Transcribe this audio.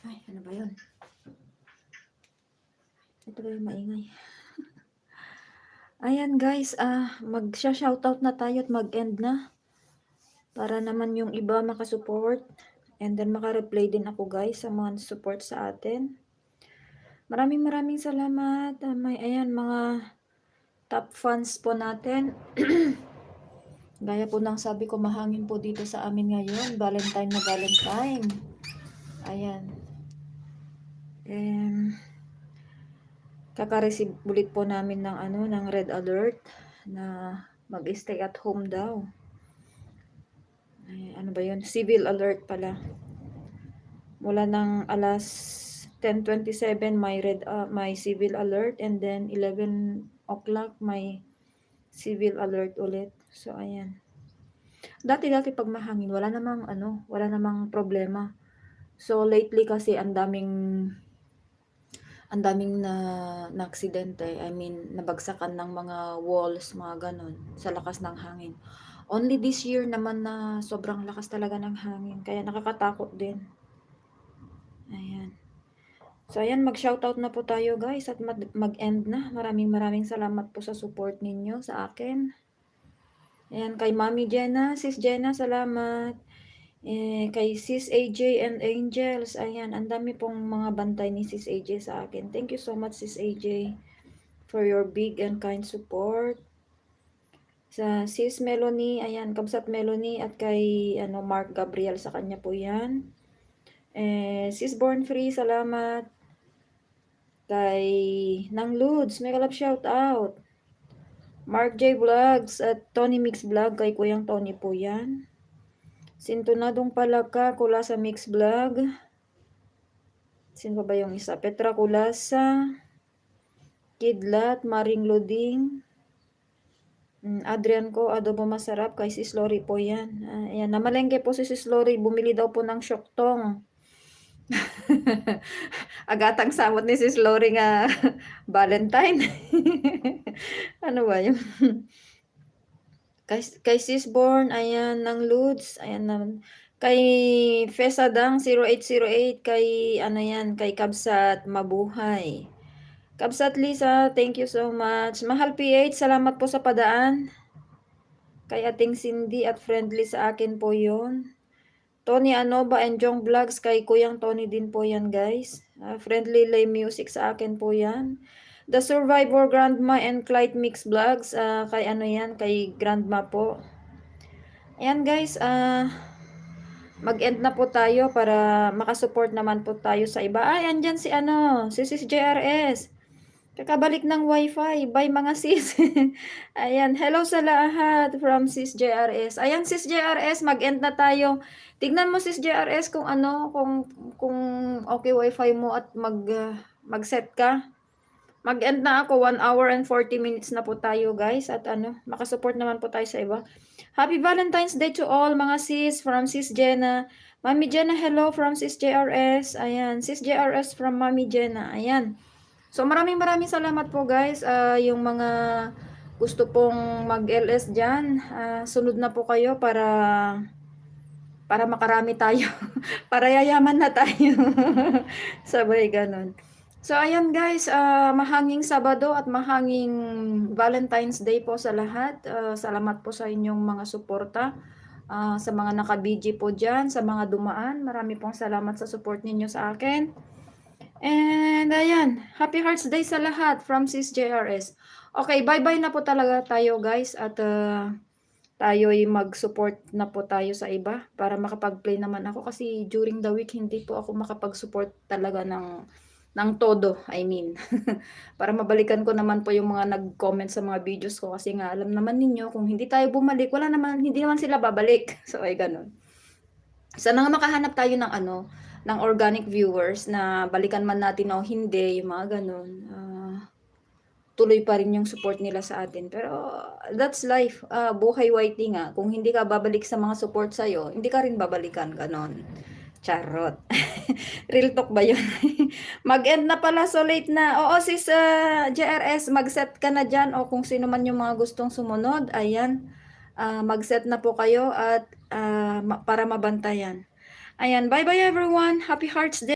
Ay, ano ba yun? Ito ba yung maingay? Ayan guys, magsha-shoutout na tayo at mag-end na. Para naman yung iba makasupport. And then maka-reply din ako guys sa mga support sa atin. Maraming salamat. Ayan, mga top fans po natin. Gaya po ng sabi ko, mahangin po dito sa amin ngayon. Valentine na Valentine. Ayan. Kaka-receive ulit po namin ng red alert na mag-stay at home daw. Ay, ano ba yun? Civil alert pala. Mula ng alas 10:27 may civil alert, and then 11 o'clock may civil alert ulit. So ayan. Dati pag mahangin wala namang problema. So lately kasi ang daming na aksidente. I mean, nabagsakan ng mga walls, mga ganon, sa lakas ng hangin. Only this year naman na sobrang lakas talaga ng hangin. Kaya nakakatakot din. Ayan. So, ayan, mag-shoutout na po tayo guys at mag-end na. Maraming salamat po sa support ninyo sa akin. Ayan, kay Mami Jenna, Sis Jenna, salamat. Kay Sis AJ and Angels, ayan, ang dami pong mga bantay ni Sis AJ sa akin. Thank you so much, Sis AJ, for your big and kind support. Sa Sis Melanie, ayan, Kamsat Melanie, at kay Mark Gabriel, sa kanya po yan. Sis Born Free, salamat. Kay Nang Ludes, mega love shout out. Mark J Vlogs at Tony Mix Vlog, kay Kuyang Tony po yan. Sintonadong Palaka, Kulasa Mix Vlog. Sino ba yung isa? Petra Kulasa, Kidlat, Maring Luding, Adrian ko, Adobo Masarap, kay Sis Lori po yan. Ayan, namalengke po si Sis Lori, bumili daw po ng syoktong. Agatang samot ni Sis Lori nga Valentine. Ano ba yun? Kay Sis Born, ayan, ng Ludes, ayan naman. Kay Fesadang 0808, kay kay Kabsat Mabuhay. Kabsat Lisa, thank you so much. Mahal PH, salamat po sa padaan. Kay ating Cindy at friendly sa akin po yon. Tony Anoba and Jong Vlogs, kay Kuyang Tony din po yan guys. Friendly Lay Music sa akin po yan. The Survivor Grandma and Clyde Mix Vlogs, kay kay Grandma po. Ayan guys, mag-end na po tayo para makasupport naman po tayo sa iba. Ay, andyan si Sis JRS. Kakabalik ng wifi. Bye mga sis. Ayan, hello sa lahat from Sis JRS. Ayan, Sis JRS, mag-end na tayo. Tignan mo Sis JRS kung kung okay wifi mo at mag-set ka. Mag-end na ako, 1 hour and 40 minutes na po tayo guys, at makasupport naman po tayo sa iba. Happy Valentine's Day to all mga sis from Sis Jenna. Mami Jenna, hello from Sis JRS. Ayan, Sis JRS from Mami Jenna. Ayan. So maraming salamat po guys. Yung mga gusto pong mag-LS dyan, sunod na po kayo para makarami tayo. Para yayaman na tayo. Sabay ganun. So ayan guys, mahanging Sabado at mahanging Valentine's Day po sa lahat. Salamat po sa inyong mga suporta. Sa mga naka-BG po dyan, sa mga dumaan, marami pong salamat sa support ninyo sa akin. And ayan, Happy Hearts Day sa lahat from Sis JRS. Okay, bye-bye na po talaga tayo guys, at tayo'y mag-support na po tayo sa iba para makapag-play naman ako, kasi during the week hindi po ako makapag-support talaga ng todo, I mean. Para mabalikan ko naman po yung mga nag-comment sa mga videos ko, kasi nga alam naman ninyo kung hindi tayo bumalik, hindi naman sila babalik. So ay ganun. Sana nga makahanap tayo ng organic viewers na balikan man natin o hindi, yung mga ganun. Tuloy pa rin yung support nila sa atin. Pero that's life. Buhay whitey nga. Kung hindi ka babalik sa mga support sa'yo, hindi ka rin babalikan. Ganon. Charot. Real talk ba yun? Mag-end na pala, so late na. Oo, sis JRS, mag-set ka na dyan. O kung sino man yung mga gustong sumunod, ayan. Mag-set na po kayo at para mabantayan. Ayan, bye-bye everyone. Happy Hearts Day.